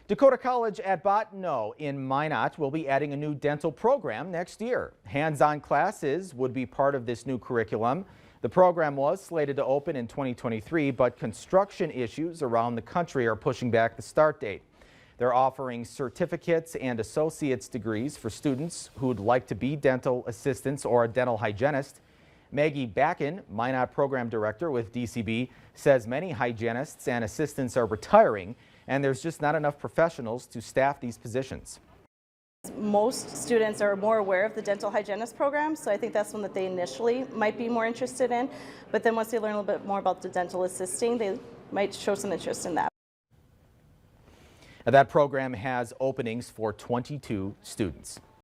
Dakota College at Bottineau in Minot will be adding a new dental program next year. Hands-on classes would be part of this new curriculum. The program was slated to open in 2023, but construction issues around the country are pushing back the start date. They're offering certificates and associate's degrees for students who would like to be dental assistants or a dental hygienist. Maggie Backen, Minot program director with DCB, says many hygienists and assistants are retiring, and there's just not enough professionals to staff these positions. Most students are more aware of the dental hygienist program, so I think that's one that they initially might be more interested in. But then once they learn a little bit more about the dental assisting, they might show some interest in that. Now, that program has openings for 22 students.